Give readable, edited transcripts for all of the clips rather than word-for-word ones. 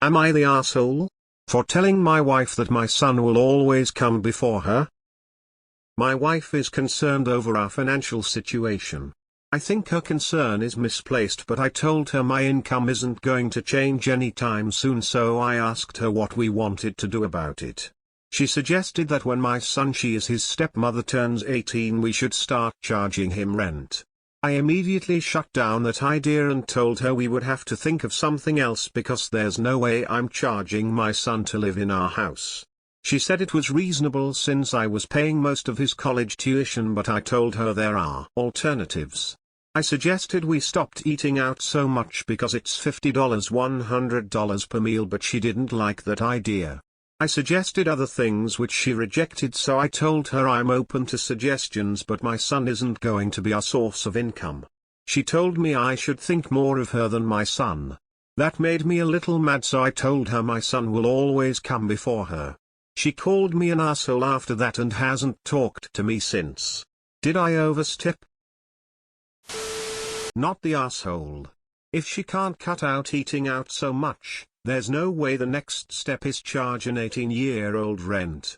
Am I the asshole for telling my wife that my son will always come before her? My wife is concerned over our financial situation. I think her concern is misplaced, but I told her my income isn't going to change anytime soon, so I asked her what we wanted to do about it. She suggested that when my son, she is his stepmother, turns 18, we should start charging him rent. I immediately shut down that idea and told her we would have to think of something else because there's no way I'm charging my son to live in our house. She said it was reasonable since I was paying most of his college tuition, but I told her there are alternatives. I suggested we stopped eating out so much because it's $50, $100 per meal, but she didn't like that idea. I suggested other things which she rejected, so I told her I'm open to suggestions, but my son isn't going to be our source of income. She told me I should think more of her than my son. That made me a little mad, so I told her my son will always come before her. She called me an asshole after that and hasn't talked to me since. Did I overstep? Not the asshole. If she can't cut out eating out so much, there's no way the next step is charge an 18-year-old rent.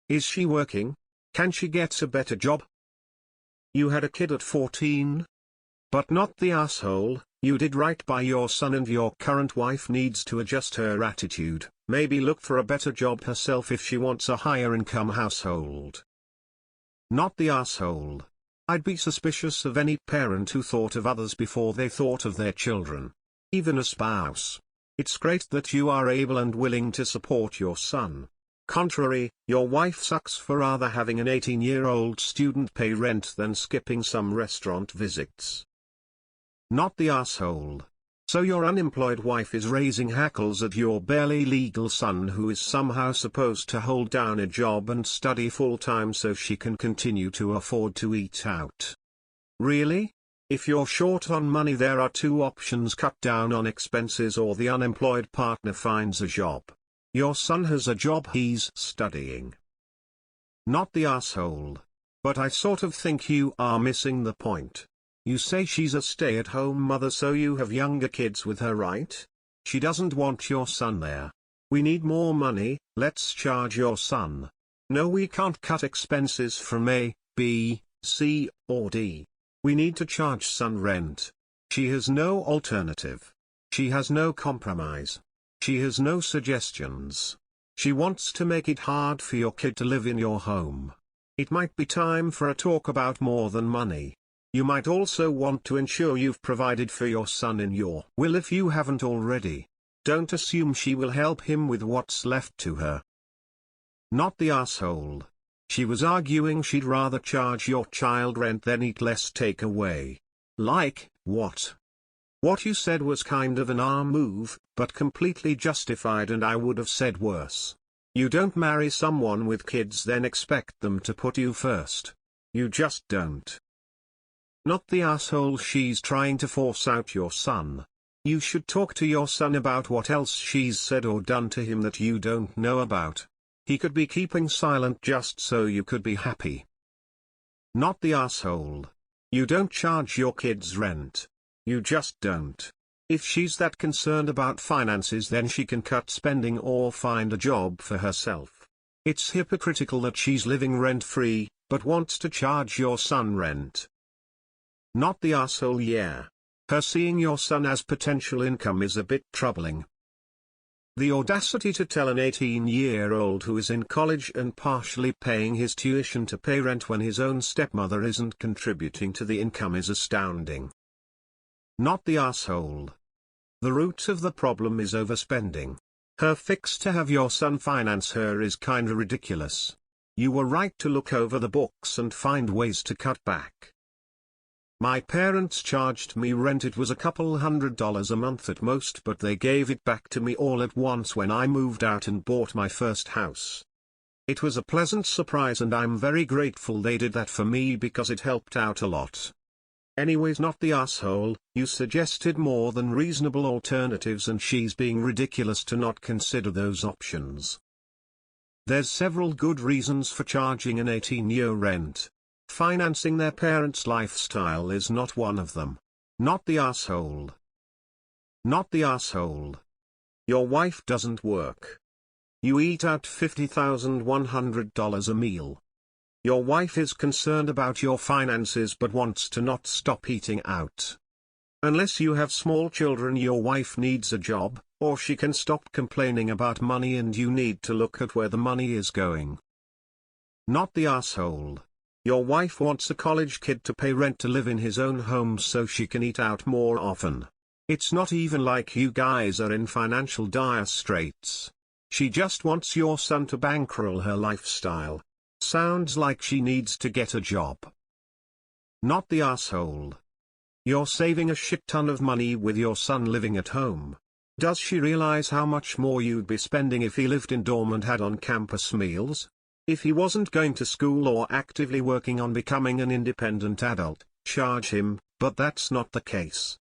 Is she working? Can she get a better job? You had a kid at 14? But not the asshole. You did right by your son, and your current wife needs to adjust her attitude, maybe look for a better job herself if she wants a higher income household. Not the asshole. I'd be suspicious of any parent who thought of others before they thought of their children. Even a spouse. It's great that you are able and willing to support your son. Contrary, your wife sucks for rather having an 18-year-old student pay rent than skipping some restaurant visits. Not the asshole. So your unemployed wife is raising hackles at your barely legal son, who is somehow supposed to hold down a job and study full-time so she can continue to afford to eat out. Really? If you're short on money, there are two options: cut down on expenses, or the unemployed partner finds a job. Your son has a job, he's studying. Not the asshole. But I sort of think you are missing the point. You say she's a stay-at-home mother, so you have younger kids with her, right? She doesn't want your son there. We need more money, let's charge your son. No, we can't cut expenses from A, B, C, or D. We need to charge son rent. She has no alternative. She has no compromise. She has no suggestions. She wants to make it hard for your kid to live in your home. It might be time for a talk about more than money. You might also want to ensure you've provided for your son in your will if you haven't already. Don't assume she will help him with what's left to her. Not the asshole. She was arguing she'd rather charge your child rent than eat less takeaway. Like, what? What you said was kind of an arm move, but completely justified, and I would have said worse. You don't marry someone with kids then expect them to put you first. You just don't. Not the asshole. She's trying to force out your son. You should talk to your son about what else she's said or done to him that you don't know about. He could be keeping silent just so you could be happy. Not the asshole. You don't charge your kids rent. You just don't. If she's that concerned about finances, then she can cut spending or find a job for herself. It's hypocritical that she's living rent-free, but wants to charge your son rent. Not the asshole. Yeah. Her seeing your son as potential income is a bit troubling. The audacity to tell an 18-year-old who is in college and partially paying his tuition to pay rent when his own stepmother isn't contributing to the income is astounding. Not the asshole. The root of the problem is overspending. Her fix to have your son finance her is kinda ridiculous. You were right to look over the books and find ways to cut back. My parents charged me rent. It was a couple $100 a month at most, but they gave it back to me all at once when I moved out and bought my first house. It was a pleasant surprise, and I'm very grateful they did that for me because it helped out a lot. Anyways, not the asshole. You suggested more than reasonable alternatives, and she's being ridiculous to not consider those options. There's several good reasons for charging an 18-year rent. Financing their parents' lifestyle is not one of them. Not the asshole. Not the asshole. Your wife doesn't work. You eat out $50,100 a meal. Your wife is concerned about your finances but wants to not stop eating out. Unless you have small children, your wife needs a job, or she can stop complaining about money and you need to look at where the money is going. Not the asshole. Your wife wants a college kid to pay rent to live in his own home so she can eat out more often. It's not even like you guys are in financial dire straits. She just wants your son to bankroll her lifestyle. Sounds like she needs to get a job. Not the asshole. You're saving a shit ton of money with your son living at home. Does she realize how much more you'd be spending if he lived in dorm and had on-campus meals? If he wasn't going to school or actively working on becoming an independent adult, charge him, but that's not the case.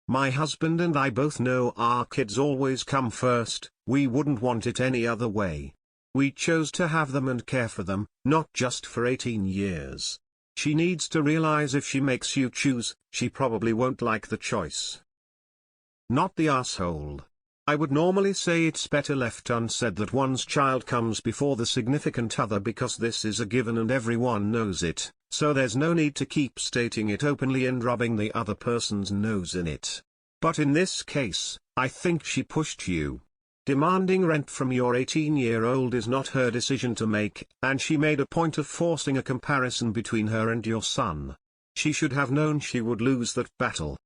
My husband and I both know our kids always come first. We wouldn't want it any other way. We chose to have them and care for them, not just for 18 years. She needs to realize if she makes you choose, she probably won't like the choice. Not the asshole. I would normally say it's better left unsaid that one's child comes before the significant other because this is a given and everyone knows it, so there's no need to keep stating it openly and rubbing the other person's nose in it. But in this case, I think she pushed you. Demanding rent from your 18-year-old is not her decision to make, and she made a point of forcing a comparison between her and your son. She should have known she would lose that battle.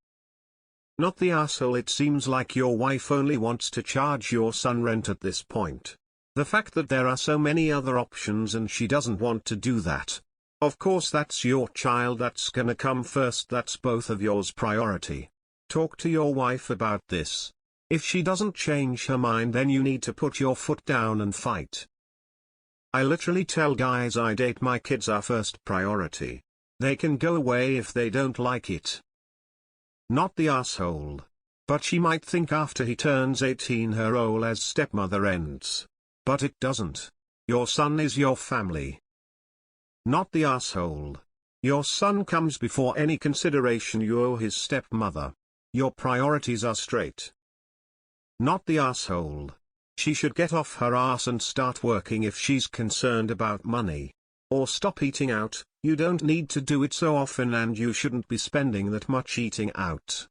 Not the asshole. It seems like your wife only wants to charge your son rent at this point. The fact that there are so many other options and she doesn't want to do that. Of course that's your child that's gonna come first, that's both of yours priority. Talk to your wife about this. If she doesn't change her mind, then you need to put your foot down and fight. I literally tell guys I date my kids are first priority. They can go away if they don't like it. Not the asshole. But she might think after he turns 18 her role as stepmother ends. But it doesn't. Your son is your family. Not the asshole. Your son comes before any consideration you owe his stepmother. Your priorities are straight. Not the asshole. She should get off her ass and start working if she's concerned about money. Or stop eating out. You don't need to do it so often and you shouldn't be spending that much eating out.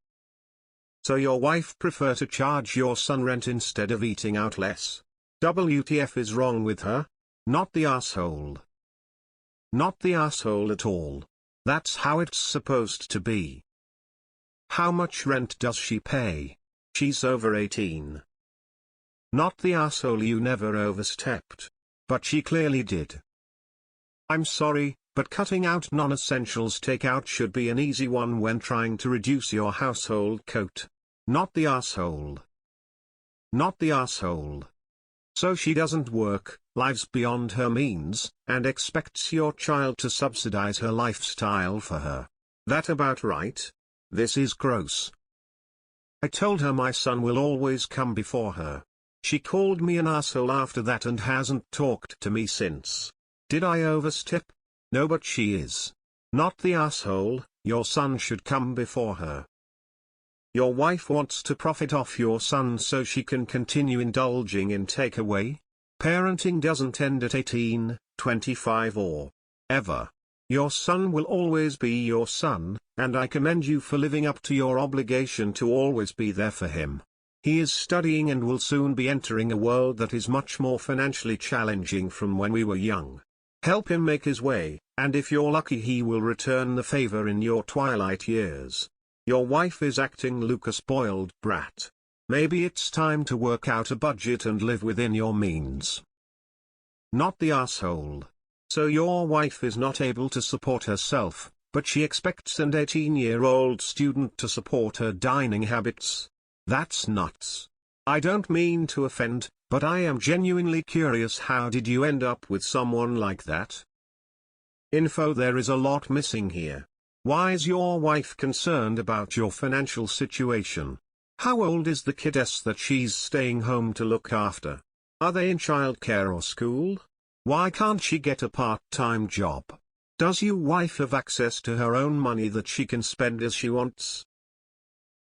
So your wife prefer to charge your son rent instead of eating out less. WTF is wrong with her? Not the asshole. Not the asshole at all. That's how it's supposed to be. How much rent does she pay? She's over 18. Not the asshole. You never overstepped. But she clearly did. I'm sorry, but cutting out non-essentials takeout should be an easy one when trying to reduce your household coat. Not the asshole. Not the asshole. So she doesn't work, lives beyond her means, and expects your child to subsidize her lifestyle for her. That about right? This is gross. I told her my son will always come before her. She called me an asshole after that and hasn't talked to me since. Did I overstep? No, but she is. Not the asshole. Your son should come before her. Your wife wants to profit off your son so she can continue indulging in takeaway. Parenting doesn't end at 18, 25 or ever. Your son will always be your son, and I commend you for living up to your obligation to always be there for him. He is studying and will soon be entering a world that is much more financially challenging from when we were young. Help him make his way, and if you're lucky he will return the favor in your twilight years. Your wife is acting like a spoiled brat. Maybe it's time to work out a budget and live within your means. Not the asshole. So your wife is not able to support herself, but she expects an 18-year-old student to support her dining habits? That's nuts. I don't mean to offend, but I am genuinely curious, how did you end up with someone like that? There is a lot missing here. Why is your wife concerned about your financial situation? How old is the kidess that she's staying home to look after? Are they in childcare or school? Why can't she get a part-time job? Does your wife have access to her own money that she can spend as she wants?